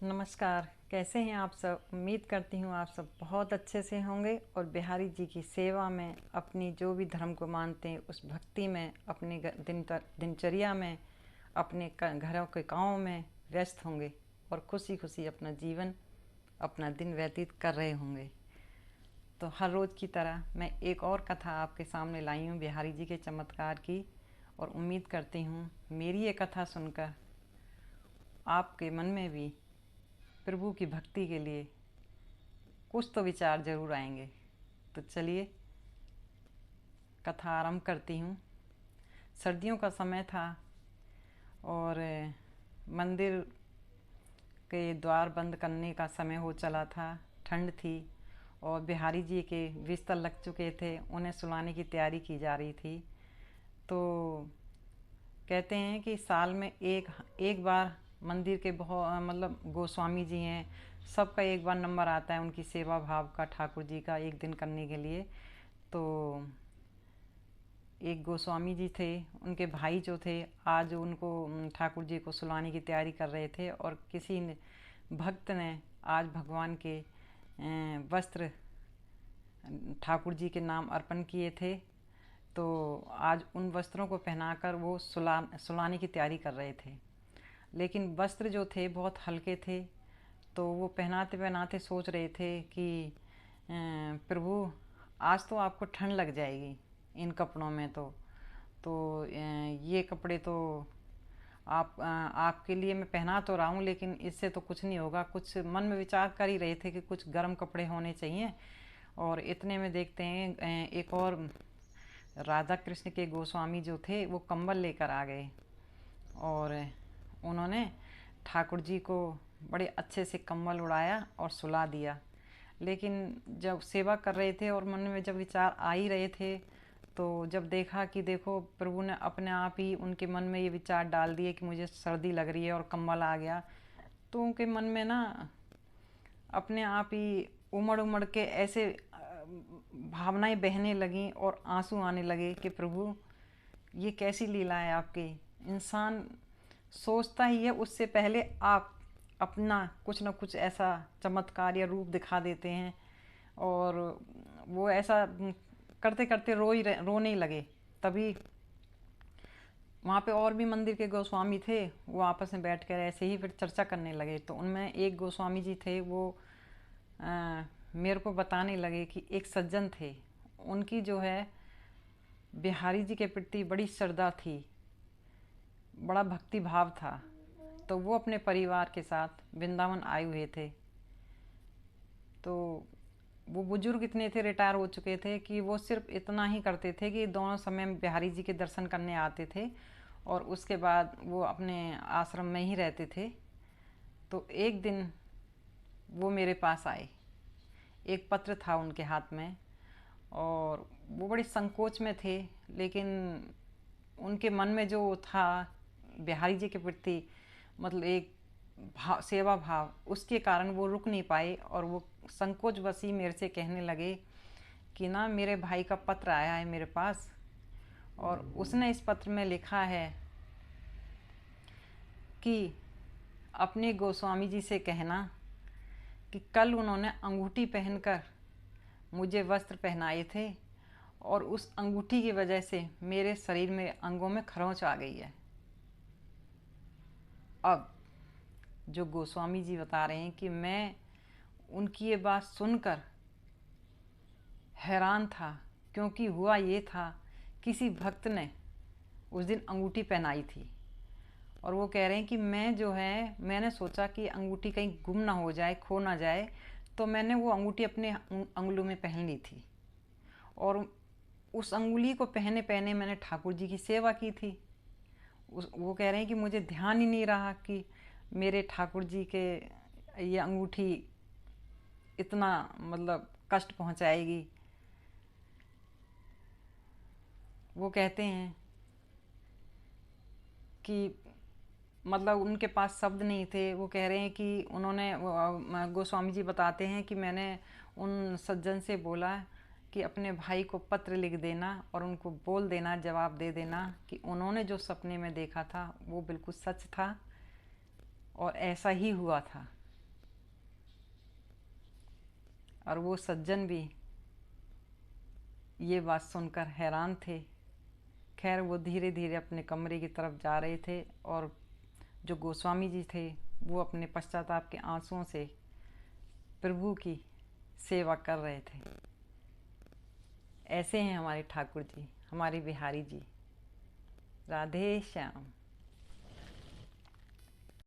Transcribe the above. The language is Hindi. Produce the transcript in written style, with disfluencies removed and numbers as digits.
नमस्कार। कैसे हैं आप सब? उम्मीद करती हूँ आप सब बहुत अच्छे से होंगे और बिहारी जी की सेवा में, अपनी जो भी धर्म को मानते हैं उस भक्ति में, अपनी दिनचर्या में, अपने घरों के कामों में व्यस्त होंगे और खुशी खुशी अपना जीवन, अपना दिन व्यतीत कर रहे होंगे। तो हर रोज़ की तरह मैं एक और कथा आपके सामने लाई हूँ बिहारी जी के चमत्कार की, और उम्मीद करती हूँ मेरी ये कथा सुनकर आपके मन में भी प्रभु की भक्ति के लिए कुछ तो विचार जरूर आएंगे। तो चलिए कथा आरंभ करती हूँ। सर्दियों का समय था और मंदिर के द्वार बंद करने का समय हो चला था। ठंड थी और बिहारी जी के बिस्तर लग चुके थे, उन्हें सुलाने की तैयारी की जा रही थी। तो कहते हैं कि साल में एक एक बार मंदिर के बहुत गोस्वामी जी हैं, सबका एक बार नंबर आता है उनकी सेवा भाव का, ठाकुर जी का एक दिन करने के लिए। तो एक गोस्वामी जी थे, उनके भाई जो थे आज उनको ठाकुर जी को सुलाने की तैयारी कर रहे थे, और किसी ने भक्त ने आज भगवान के वस्त्र ठाकुर जी के नाम अर्पण किए थे। तो आज उन वस्त्रों को पहनाकर वो सुलाने की तैयारी कर रहे थे। लेकिन वस्त्र जो थे बहुत हल्के थे, तो वो पहनाते पहनाते सोच रहे थे कि प्रभु आज तो आपको ठंड लग जाएगी इन कपड़ों में। तो ये कपड़े तो आपके लिए मैं पहना तो रहा हूँ, लेकिन इससे तो कुछ नहीं होगा। कुछ मन में विचार कर ही रहे थे कि कुछ गर्म कपड़े होने चाहिए। और इतने में देखते हैं एक और राधा कृष्ण के गोस्वामी जो थे वो कंबल लेकर आ गए, और उन्होंने ठाकुर जी को बड़े अच्छे से कंबल उड़ाया और सुला दिया। लेकिन जब सेवा कर रहे थे और मन में जब विचार आ ही रहे थे, तो जब देखा कि देखो प्रभु ने अपने आप ही उनके मन में ये विचार डाल दिए कि मुझे सर्दी लग रही है और कंबल आ गया, तो उनके मन में ना अपने आप ही उमड़ उमड़ के ऐसे भावनाएं बहने लगीं और आंसू आने लगे कि प्रभु ये कैसी लीला है आपकी। इंसान सोचता ही है, उससे पहले आप अपना कुछ न कुछ ऐसा चमत्कार या रूप दिखा देते हैं, और वो ऐसा करते करते रोने ही लगे। तभी वहाँ पे और भी मंदिर के गोस्वामी थे, वो आपस में बैठ कर ऐसे ही फिर चर्चा करने लगे। तो उनमें एक गोस्वामी जी थे, वो मेरे को बताने लगे कि एक सज्जन थे, उनकी जो है बिहारी जी के प्रति बड़ी श्रद्धा थी, बड़ा भक्ति भाव था। तो वो अपने परिवार के साथ वृंदावन आए हुए थे। तो वो बुजुर्ग इतने थे, रिटायर हो चुके थे, कि वो सिर्फ इतना ही करते थे कि दोनों समय बिहारी जी के दर्शन करने आते थे और उसके बाद वो अपने आश्रम में ही रहते थे। तो एक दिन वो मेरे पास आए, एक पत्र था उनके हाथ में, और वो बड़ी संकोच में थे, लेकिन उनके मन में जो था बिहारी जी के प्रति एक सेवा भाव, उसके कारण वो रुक नहीं पाए, और वो संकोच वसी मेरे से कहने लगे कि ना मेरे भाई का पत्र आया है मेरे पास, और उसने इस पत्र में लिखा है कि अपने गोस्वामी जी से कहना कि कल उन्होंने अंगूठी पहनकर मुझे वस्त्र पहनाए थे, और उस अंगूठी की वजह से मेरे शरीर में अंगों में खरोंच आ गई है। अब जो गोस्वामी जी बता रहे हैं कि मैं उनकी ये बात सुनकर हैरान था, क्योंकि हुआ ये था किसी भक्त ने उस दिन अंगूठी पहनाई थी, और वो कह रहे हैं कि मैं जो है मैंने सोचा कि अंगूठी कहीं गुम ना हो जाए, खो ना जाए, तो मैंने वो अंगूठी अपने अंगुलों में पहन ली थी, और उस अंगुली को पहने पहने मैंने ठाकुर जी की सेवा की थी। वो कह रहे हैं कि मुझे ध्यान ही नहीं रहा कि मेरे ठाकुर जी के ये अंगूठी इतना कष्ट पहुंचाएगी। वो कहते हैं कि उनके पास शब्द नहीं थे। वो कह रहे हैं कि उन्होंने गोस्वामी जी बताते हैं कि मैंने उन सज्जन से बोला कि अपने भाई को पत्र लिख देना और उनको बोल देना, जवाब दे देना कि उन्होंने जो सपने में देखा था वो बिल्कुल सच था और ऐसा ही हुआ था। और वो सज्जन भी ये बात सुनकर हैरान थे। खैर वो धीरे धीरे अपने कमरे की तरफ जा रहे थे और जो गोस्वामी जी थे वो अपने पश्चाताप के आंसुओं से प्रभु की सेवा कर रहे थे। ऐसे हैं हमारे ठाकुर जी, हमारे बिहारी जी। राधे श्याम।